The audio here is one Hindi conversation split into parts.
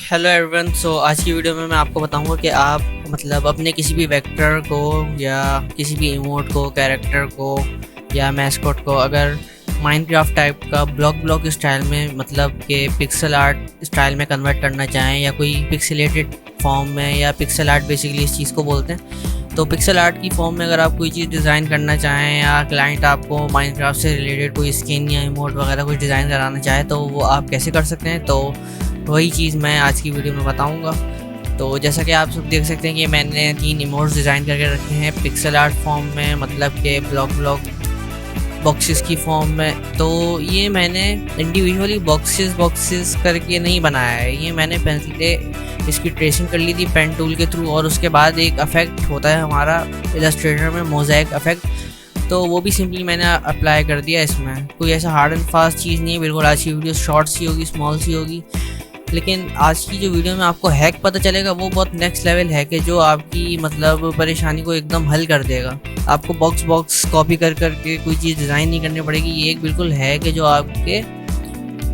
Hello everyone. आज की वीडियो में मैं आपको बताऊंगा कि आप अपने किसी भी वेक्टर को या किसी भी इमोट को, कैरेक्टर को या मैस्कॉट को अगर माइनक्राफ्ट टाइप का ब्लॉक स्टाइल में कि पिक्सल आर्ट स्टाइल में कन्वर्ट करना चाहें या कोई पिक्सेलेटेड फॉर्म में, या पिक्सल आर्ट बेसिकली इस चीज़ को बोलते हैं। तो पिक्सल आर्ट की फॉर्म में अगर आप कोई चीज़ डिज़ाइन करना चाहें या क्लाइंट आपको माइनक्राफ्ट से रिलेटेड कोई स्किन या इमोट वगैरह कुछ डिज़ाइन कराना चाहे तो वो आप कैसे कर सकते हैं, तो वही चीज़ मैं आज की वीडियो में बताऊंगा। तो जैसा कि आप सब देख सकते हैं कि मैंने 3 इमोट्स डिज़ाइन करके रखे हैं पिक्सल आर्ट फॉर्म में, कि ब्लॉक बॉक्सेस की फॉर्म में। तो ये मैंने इंडिविजुअली बॉक्सेस करके नहीं बनाया है, ये मैंने पहले इसकी ट्रेसिंग कर ली थी पेन टूल के थ्रू, और उसके बाद एक इफेक्ट होता है हमारा इलस्ट्रेटर में, मोज़ेक इफेक्ट, तो वो भी सिंपली मैंने अप्लाई कर दिया इसमें। कोई ऐसा हार्ड एंड फास्ट चीज़ नहीं है, बिल्कुल आज की वीडियो शॉर्ट सी होगी, स्मॉल सी होगी। लेकिन आज की जो वीडियो में आपको हैक पता चलेगा वो बहुत नेक्स्ट लेवल हैक है, जो आपकी परेशानी को एकदम हल कर देगा। आपको बॉक्स कॉपी कर करके कोई चीज़ डिज़ाइन नहीं करनी पड़ेगी। ये एक बिल्कुल हैक है जो आपके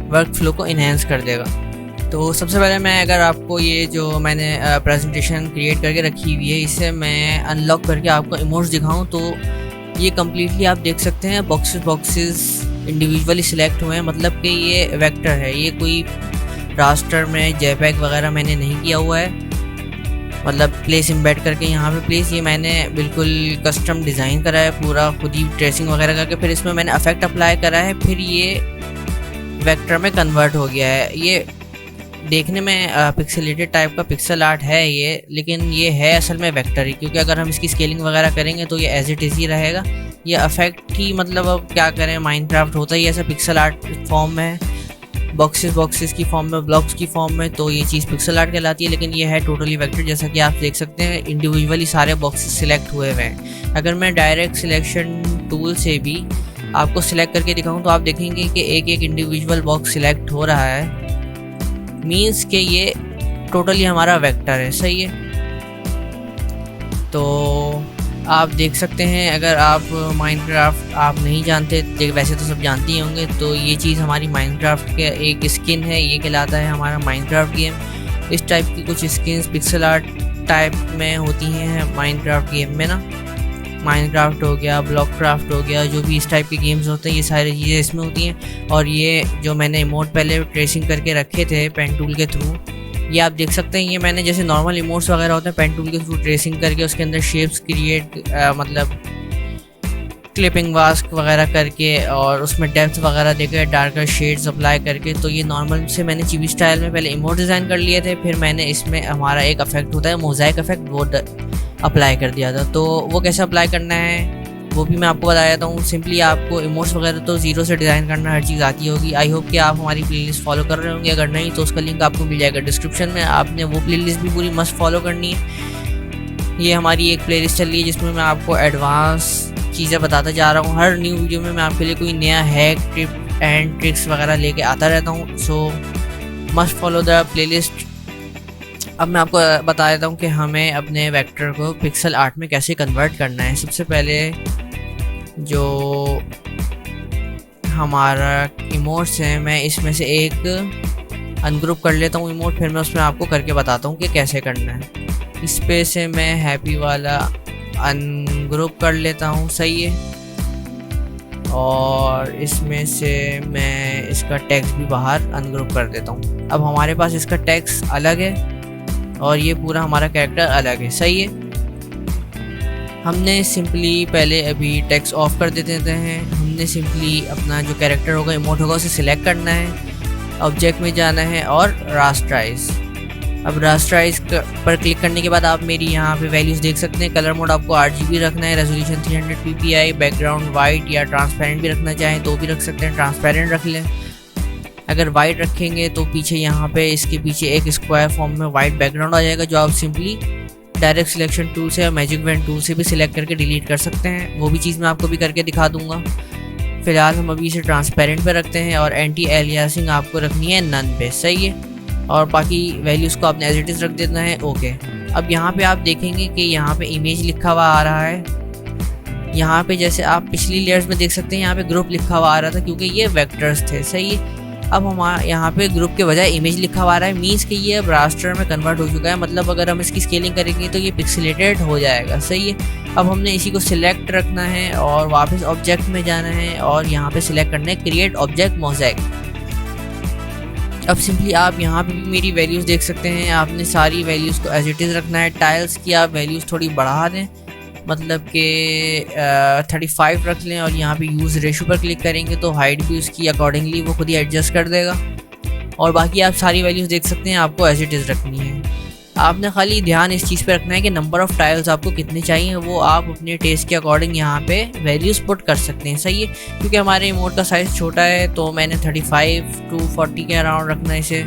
वर्क फ्लो को इन्हेंस कर देगा। तो सबसे पहले मैं अगर आपको ये जो मैंने प्रेजेंटेशन क्रिएट करके रखी हुई है, इसे मैं अनलॉक करके आपको इमोट्स दिखाऊं तो ये कम्प्लीटली आप देख सकते हैं बॉक्सेस इंडिविजुअली सिलेक्ट हुए हैं, कि ये वेक्टर है, ये कोई रास्टर में जेपैग वगैरह मैंने नहीं किया हुआ है, प्लेस इम्बेड करके यहाँ पे प्लेस, ये मैंने बिल्कुल कस्टम डिज़ाइन करा है पूरा खुद ही ट्रेसिंग वगैरह करके, फिर इसमें मैंने इफेक्ट अप्लाई करा है, फिर ये वेक्टर में कन्वर्ट हो गया है। ये देखने में पिक्सेलेटेड टाइप का पिक्सल आर्ट है ये, लेकिन ये है असल में वेक्टर ही, क्योंकि अगर हम इसकी स्केलिंग वगैरह करेंगे तो ये एज इट इज़ ही रहेगा। ये इफेक्ट ही अब क्या करें, माइनक्राफ्ट होता ही ऐसा पिक्सल आर्ट फॉर्म में है, बॉक्सेस की फॉर्म में, ब्लॉक्स की फॉर्म में, तो ये चीज़ पिक्सल आर्ट कहलाती है। लेकिन ये है टोटली वेक्टर, जैसा कि आप देख सकते हैं इंडिविजुअली सारे बॉक्सेस सिलेक्ट हुए हुए हैं। अगर मैं डायरेक्ट सिलेक्शन टूल से भी आपको सिलेक्ट करके दिखाऊं तो आप देखेंगे कि एक इंडिविजुअल बॉक्स सिलेक्ट हो रहा है, मीन्स कि ये टोटली हमारा वेक्टर है। सही है, तो आप देख सकते हैं। अगर आप माइनक्राफ्ट आप नहीं जानते, वैसे तो सब जानते ही होंगे, तो ये चीज़ हमारी माइनक्राफ्ट के एक स्किन है, ये कहलाता है हमारा माइनक्राफ्ट गेम। इस टाइप की कुछ स्किन्स पिक्सल आर्ट टाइप में होती हैं माइनक्राफ्ट गेम में ना। माइनक्राफ्ट हो गया, ब्लॉकक्राफ्ट हो गया, जो भी इस टाइप के गेम्स होते हैं ये सारी चीज़ें इसमें होती हैं। और ये जो मैंने इमोट पहले ट्रेसिंग करके रखे थे पेन टूल के थ्रू, ये आप देख सकते हैं, ये मैंने जैसे नॉर्मल इमोट्स वगैरह होते हैं पेन टूल के थ्रू ट्रेसिंग करके उसके अंदर शेप्स क्रिएट क्लिपिंग मास्क वगैरह करके और उसमें डेप्थ वगैरह देकर डार्कर शेड्स अप्लाई करके, तो ये नॉर्मल से मैंने चिबी स्टाइल में पहले इमोट डिज़ाइन कर लिए थे। फिर मैंने इसमें हमारा एक इफेक्ट होता है मोज़ेक इफेक्ट, वो अप्लाई कर दिया था। तो वो कैसे अप्लाई करना है वो भी मैं आपको बता देता हूँ। सिंपली आपको इमोट्स वगैरह तो ज़ीरो से डिज़ाइन करना हर चीज़ आती होगी। आई होप कि आप हमारी प्लेलिस्ट फॉलो कर रहे होंगे, अगर नहीं तो उसका लिंक आपको मिल जाएगा डिस्क्रिप्शन में। आपने वो प्लेलिस्ट भी पूरी मस्त फॉलो करनी है। ये हमारी एक प्लेलिस्ट चल रही है जिसमें मैं आपको एडवांस चीज़ें बताता जा रहा हूँ। हर न्यू वीडियो में मैं आपके लिए कोई नया हैक, टिप एंड ट्रिक्स वगैरह लेके आता रहता हूँ। सो मस्ट फॉलो द प्लेलिस्ट। अब मैं आपको बता देता हूँ कि हमें अपने वेक्टर को पिक्सल आर्ट में कैसे कन्वर्ट करना है। सबसे पहले जो हमारा इमोट्स हैं, मैं इसमें से एक अनग्रुप कर लेता हूँ इमोट, फिर मैं उसमें आपको करके बताता हूँ कि कैसे करना है। इस पे से मैं हैप्पी वाला अनग्रुप कर लेता हूँ, सही है। और इसमें से मैं इसका टेक्स्ट भी बाहर अनग्रुप कर देता हूँ। अब हमारे पास इसका टेक्स्ट अलग है और ये पूरा हमारा कैरेक्टर अलग है, सही है। हमने सिंपली पहले अभी टेक्स्ट ऑफ कर देते हैं। हमने सिंपली अपना जो कैरेक्टर होगा, इमोट होगा, उसे सिलेक्ट करना है, ऑब्जेक्ट में जाना है और रास्टराइज। अब रास्टराइज पर क्लिक करने के बाद आप मेरी यहाँ पे वैल्यूज़ देख सकते हैं। कलर मोड आपको RGB रखना है, रेजोल्यूशन 300 ppi, बैकग्राउंड वाइट या ट्रांसपेरेंट भी रखना चाहें तो भी रख सकते हैं, ट्रांसपेरेंट रख लें। अगर वाइट रखेंगे तो पीछे यहाँ पे इसके पीछे एक स्क्वायर फॉर्म में वाइट बैकग्राउंड आ जाएगा, जो आप सिंपली डायरेक्ट सिलेक्शन टूल से या मैजिक वेन टूल से भी सिलेक्ट करके डिलीट कर सकते हैं। वो भी चीज़ मैं आपको भी करके दिखा दूंगा। फिलहाल हम अभी इसे ट्रांसपेरेंट पे रखते हैं और एंटी एलियासिंग आपको रखनी है नन पे, सही है। और बाकी वैल्यूज़ को आपने एज इट इज़ रख देना है, ओके। अब यहाँ पे आप देखेंगे कि यहाँ पे इमेज लिखा हुआ आ रहा है। यहाँ पे जैसे आप पिछली लेयर्स में देख सकते हैं, यहाँ पे ग्रुप लिखा हुआ आ रहा था क्योंकि ये वेक्टर्स थे, सही है। अब हम यहाँ पे ग्रुप के बजाय इमेज लिखा हुआ रहा है, मीन्स कि ये अब रास्टर में कन्वर्ट हो चुका है। मतलब अगर हम इसकी स्केलिंग करेंगे तो ये पिक्सेलेटेड हो जाएगा, सही है। अब हमने इसी को सिलेक्ट रखना है और वापस ऑब्जेक्ट में जाना है और यहाँ पे सिलेक्ट करना है क्रिएट ऑब्जेक्ट मोज़ेक। अब सिंपली आप यहाँ पे भी मेरी वैल्यूज़ देख सकते हैं। आपने सारी वैल्यूज़ को एज इट इज़ रखना है। टाइल्स की आप वैल्यूज़ थोड़ी बढ़ा दें, मतलब कि 35 रख लें, और यहाँ पे यूज़ रेशो पर क्लिक करेंगे तो हाइट भी उसकी अकॉर्डिंगली वो खुद ही एडजस्ट कर देगा। और बाकी आप सारी वैल्यूज़ देख सकते हैं, आपको एज इट इज़ रखनी है। आपने खाली ध्यान इस चीज़ पे रखना है कि नंबर ऑफ़ टाइल्स आपको कितने चाहिए, वो आप अपने टेस्ट के अकॉर्डिंग यहाँ पे वैल्यूज़ पुट कर सकते हैं, सही है। क्योंकि हमारे इमोट का साइज़ छोटा है तो मैंने 35 to 40 के अराउंड रखना है इसे,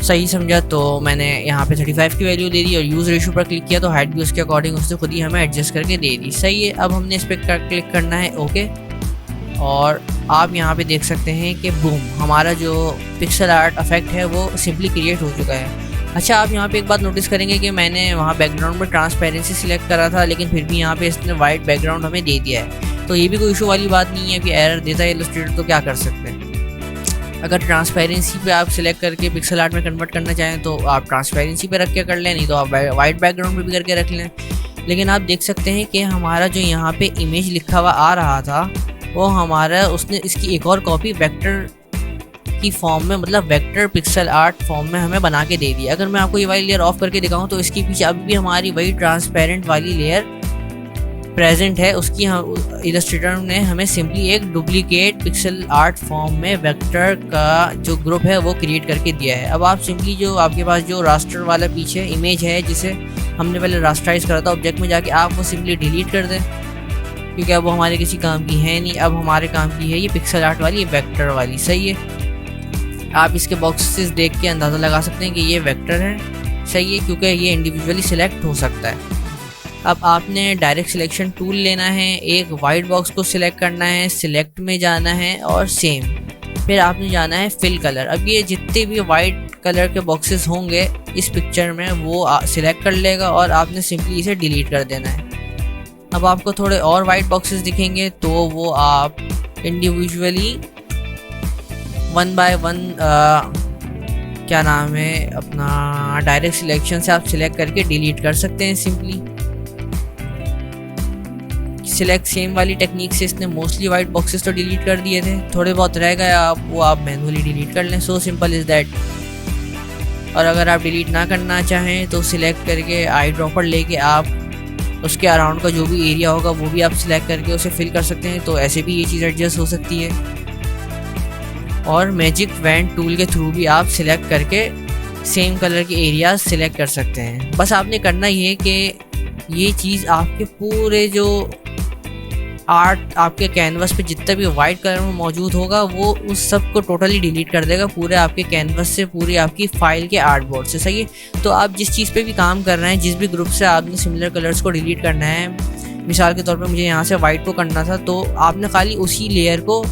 सही समझा। तो मैंने यहाँ पे 35 की वैल्यू दे दी और यूज़ रेशो पर क्लिक किया तो हाइट भी उसके अकॉर्डिंग उसने खुद ही हमें एडजस्ट करके दे दी, सही है। अब हमने इस पर क्लिक करना है ओके, और आप यहाँ पे देख सकते हैं कि बूम, हमारा जो पिक्सल आर्ट इफेक्ट है वो सिंपली क्रिएट हो चुका है। अच्छा, आप यहाँ पे एक बात नोटिस करेंगे कि मैंने वहाँ बैकग्राउंड में ट्रांसपेरेंसी सिलेक्ट करा था, लेकिन फिर भी यहाँ पे इसने वाइट बैकग्राउंड हमें दे दिया है। तो ये भी कोई इशू वाली बात नहीं है कि एरर देता है इलस्ट्रेटर, तो क्या कर सकते हैं। अगर ट्रांसपेरेंसी पे आप सिलेक्ट करके पिक्सल आर्ट में कन्वर्ट करना चाहें तो आप ट्रांसपेरेंसी पे रख के कर लें, नहीं तो आप वाइट बैकग्राउंड पे भी करके रख लें। लेकिन आप देख सकते हैं कि हमारा जो यहाँ पे इमेज लिखा हुआ आ रहा था वो हमारा उसने इसकी एक और कॉपी वेक्टर की फॉर्म में, मतलब वेक्टर पिक्सल आर्ट फॉर्म में हमें बना के दे दिया। अगर मैं आपको ये वाली लेयर ऑफ करके दिखाऊँ तो इसके पीछे अभी भी हमारी वही ट्रांसपेरेंट वाली लेयर प्रेजेंट है। उसकी हम इलस्ट्रेटर ने हमें सिंपली एक डुप्लीकेट पिक्सल आर्ट फॉर्म में वेक्टर का जो ग्रुप है वो क्रिएट करके दिया है। अब आप सिंपली जो आपके पास जो रास्टर वाला पीछे इमेज है जिसे हमने पहले रास्टराइज करा था, ऑब्जेक्ट में जाके आप वो सिंपली डिलीट कर दें, क्योंकि अब वो हमारे किसी काम की है नहीं। अब हमारे काम की है ये पिक्सल आर्ट वाली, ये वेक्टर वाली, सही है। आप इसके बॉक्सेस देख के अंदाज़ा लगा सकते हैं कि ये वेक्टर है, सही है, क्योंकि ये इंडिविजुअली सिलेक्ट हो सकता है। अब आपने डायरेक्ट सिलेक्शन टूल लेना है, एक वाइट बॉक्स को सिलेक्ट करना है, सिलेक्ट में जाना है और सेम, फिर आपने जाना है फिल कलर। अब ये जितने भी वाइट कलर के बॉक्सेस होंगे इस पिक्चर में वो सिलेक्ट कर लेगा और आपने सिंपली इसे डिलीट कर देना है। अब आपको थोड़े और वाइट बॉक्सेस दिखेंगे तो वो आप इंडिविजुअली 1 by 1 क्या नाम है अपना डायरेक्ट सिलेक्शन से आप सिलेक्ट करके डिलीट कर सकते हैं। सिंपली सिलेक्ट सेम वाली टेक्निक से इसने मोस्टली वाइट बॉक्सेस तो डिलीट कर दिए थे, थोड़े बहुत रह गए वो आप मैनुअली डिलीट कर लें। So simple is that. और अगर आप डिलीट ना करना चाहें तो सिलेक्ट करके आई ड्रॉपर लेके आप उसके अराउंड का जो भी एरिया होगा वो भी आप सिलेक्ट करके उसे फिल कर सकते हैं। तो ऐसे भी ये चीज़ एडजस्ट हो सकती है। और मैजिक वैन टूल के थ्रू भी आप सिलेक्ट करके सेम कलर के एरियाज सिलेक्ट कर सकते हैं। बस आपने करना ये कि ये चीज़ आपके पूरे जो आर्ट आपके कैनवस पे जितना भी वाइट कलर में मौजूद होगा वो उस सब को टोटली डिलीट कर देगा पूरे आपके कैनवस से, पूरी आपकी फाइल के आर्ट बोर्ड से, सही है। तो आप जिस चीज़ पे भी काम कर रहे हैं, जिस भी ग्रुप से आपने सिमिलर कलर्स को डिलीट करना है, मिसाल के तौर पे मुझे यहाँ से वाइट को करना था तो आपने खाली उसी लेयर को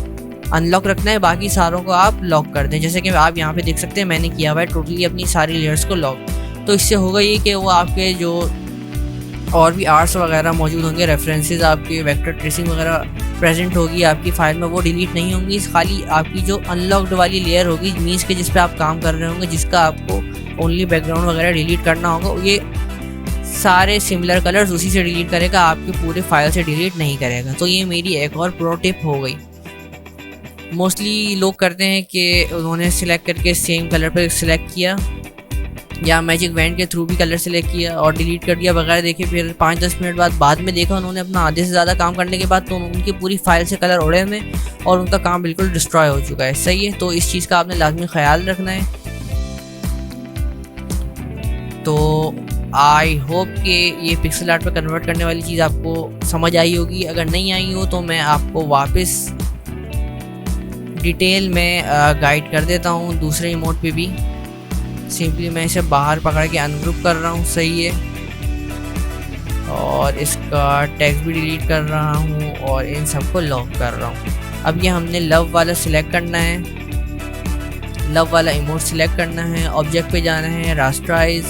अनलॉक रखना है, बाकी सारों को आप लॉक कर दें। जैसे कि आप यहाँ पे देख सकते हैं मैंने किया हुआ है टोटली अपनी सारी लेयर्स को लॉक। तो इससे होगा ये कि वो आपके जो और भी आर्ट्स वगैरह मौजूद होंगे, रेफरेंसेस आपके वेक्टर ट्रेसिंग वगैरह प्रेजेंट होगी आपकी फाइल में, वो डिलीट नहीं होंगी। खाली आपकी जो अनलॉक्ड वाली लेयर होगी, मीन्स के जिस पे आप काम कर रहे होंगे, जिसका आपको ओनली बैकग्राउंड वगैरह डिलीट करना होगा, ये सारे सिमिलर कलर्स उसी से डिलीट करेगा, आपके पूरे फाइल से डिलीट नहीं करेगा। तो ये मेरी एक और प्रो टिप हो गई। मोस्टली लोग करते हैं कि उन्होंने सिलेक्ट करके सेम कलर पर सिलेक्ट किया या मैजिक वैन के थ्रू भी कलर सेलेक्ट किया और डिलीट कर दिया वगैरह। देखिए फिर 5-10 मिनट बाद में देखा उन्होंने अपना आधे से ज़्यादा काम करने के बाद तो उनकी पूरी फाइल से कलर उड़े हुए और उनका काम बिल्कुल डिस्ट्रॉय हो चुका है, सही है। तो इस चीज़ का आपने लाजमी ख्याल रखना है। तो आई होप कि ये पिक्सल आर्ट पर कन्वर्ट करने वाली चीज़ आपको समझ आई होगी। अगर नहीं आई हो तो मैं आपको वापस डिटेल में गाइड कर देता हूँ दूसरे इमोट पे भी। सिंपली मैं इसे बाहर पकड़ के अनग्रुप कर रहा हूँ, सही है, और इसका टेक्स्ट भी डिलीट कर रहा हूँ और इन सबको लॉक कर रहा हूँ। अब ये हमने लव वाला सिलेक्ट करना है, लव वाला इमोट सिलेक्ट करना है, ऑब्जेक्ट पे जाना है, रास्टराइज,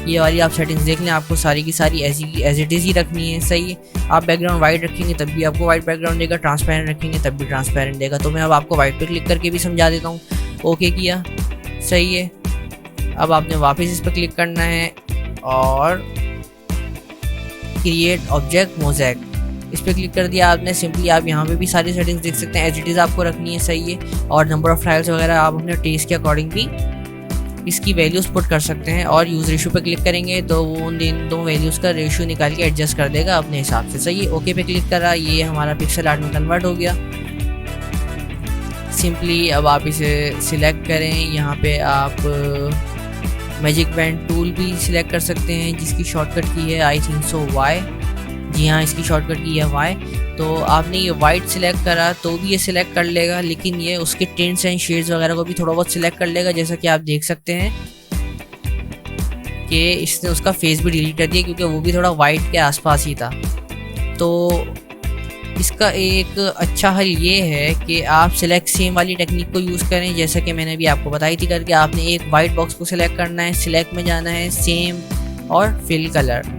ये वाली आप सेटिंग्स देख लें, आपको सारी की सारी एज इट इज़ ही रखनी है। सही है, आप बैकग्राउंड वाइट रखेंगे तब भी आपको वाइट बैकग्राउंड देगा, ट्रांसपेरेंट रखेंगे तब भी ट्रांसपेरेंट देगा। तो मैं अब आपको वाइट पे क्लिक करके भी समझा देता हूँ। ओके किया, सही है। अब आपने वापस इस पर क्लिक करना है और क्रिएट ऑब्जेक्ट मोज़ेक इस पर क्लिक कर दिया आपने। सिंपली आप यहाँ पे भी सारी सेटिंग्स देख सकते हैं, एज इट इज़ आपको रखनी है। सही है, और नंबर ऑफ ट्रायल्स वगैरह आप अपने टेस्ट के अकॉर्डिंग भी इसकी वैल्यूज़ पुट कर सकते हैं। और यूज़ रेशियो पे क्लिक करेंगे तो वो उन दो वैल्यूज़ का रेशियो निकाल के एडजस्ट कर देगा अपने हिसाब से। सही है, ओके पे क्लिक करा, ये हमारा पिक्सल आर्ट में कन्वर्ट हो गया। सिंपली अब आप इसे सिलेक्ट करें, यहाँ पे आप मैजिक बैंड टूल भी सिलेक्ट कर सकते हैं जिसकी शॉर्टकट की है आई थिंक सो वाई। जी हाँ, इसकी शॉर्टकट की है वाई। तो आपने ये वाइट सिलेक्ट करा तो भी ये सिलेक्ट कर लेगा, लेकिन ये उसके टिंट्स एंड शेड्स वगैरह को भी थोड़ा बहुत सिलेक्ट कर लेगा। जैसा कि आप देख सकते हैं कि इसने उसका फेस भी डिलीट कर दिया क्योंकि वो भी थोड़ा वाइट के आसपास ही था। तो इसका एक अच्छा हल ये है कि आप सिलेक्ट सेम वाली टेक्निक को यूज़ करें, जैसा कि मैंने अभी आपको बताई थी करके। आपने एक वाइट बॉक्स को सिलेक्ट करना है, सिलेक्ट में जाना है, सेम और फिल कलर।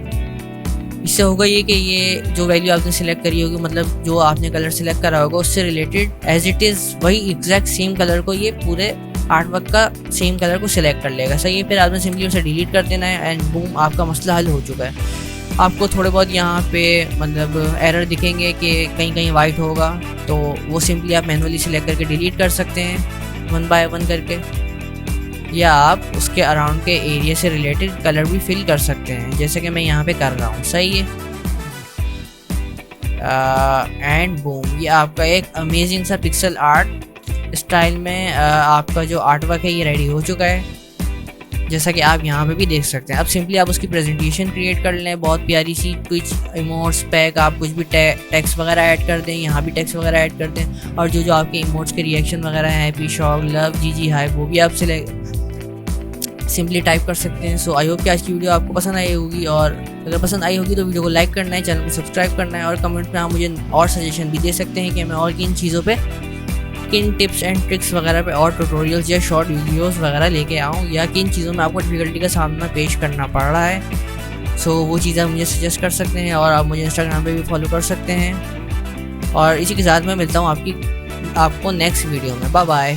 इससे होगा ये कि ये जो वैल्यू आपने सिलेक्ट करी होगी, मतलब जो आपने कलर सिलेक्ट करा होगा उससे रिलेटेड एज इट इज़ वही एग्जैक्ट सेम कलर को ये पूरे आर्ट वर्क का सेम कलर को सिलेक्ट कर लेगा। सही है, फिर आपने सिंपली उसे डिलीट कर देना है एंड बूम, आपका मसला हल हो चुका है। आपको थोड़े बहुत यहाँ पे मतलब एरर दिखेंगे कि कहीं कहीं वाइट होगा, तो वो सिंपली आप मैनुअली सिलेक्ट करके डिलीट कर सकते हैं 1 बाय 1 करके, या आप उसके अराउंड के एरिया से रिलेटेड कलर भी फिल कर सकते हैं जैसे कि मैं यहाँ पे कर रहा हूँ। सही है, एंड बूम, ये आपका एक अमेजिंग सा पिक्सल आर्ट स्टाइल में आपका जो आर्ट वर्क है ये रेडी हो चुका है, जैसा कि आप यहाँ पे भी देख सकते हैं। अब सिंपली आप उसकी प्रेजेंटेशन क्रिएट कर लें, बहुत प्यारी सी ट्विच इमोट्स पैक, आप कुछ भी टेक्स्ट वगैरह ऐड कर दें, यहाँ भी टेक्स्ट वगैरह ऐड कर दें, और जो आपके इमोट्स के रिएक्शन वगैरह हैं, हैप्पी, शॉक, लव, जी हाई, वो भी आप सिंपली टाइप कर सकते हैं। सो आई होप कि आज की वीडियो आपको पसंद आई होगी, और अगर पसंद आई होगी तो वीडियो को लाइक करना है, चैनल को सब्सक्राइब करना है, और कमेंट में आप मुझे और सजेशन भी दे सकते हैं कि मैं और किन चीज़ों पे, किन टिप्स एंड ट्रिक्स वगैरह पे और ट्यूटोरियल्स या शॉर्ट वीडियोस वगैरह लेके आऊँ, या किन चीज़ों में आपको डिफ़िकल्टी का सामना पेश करना पड़ रहा है। सो वो चीज़ें आप मुझे सजेस्ट कर सकते हैं, और आप मुझे इंस्टाग्राम पे भी फॉलो कर सकते हैं। और इसी के साथ मैं मिलता हूँ आपको नेक्स्ट वीडियो में। Bye bye.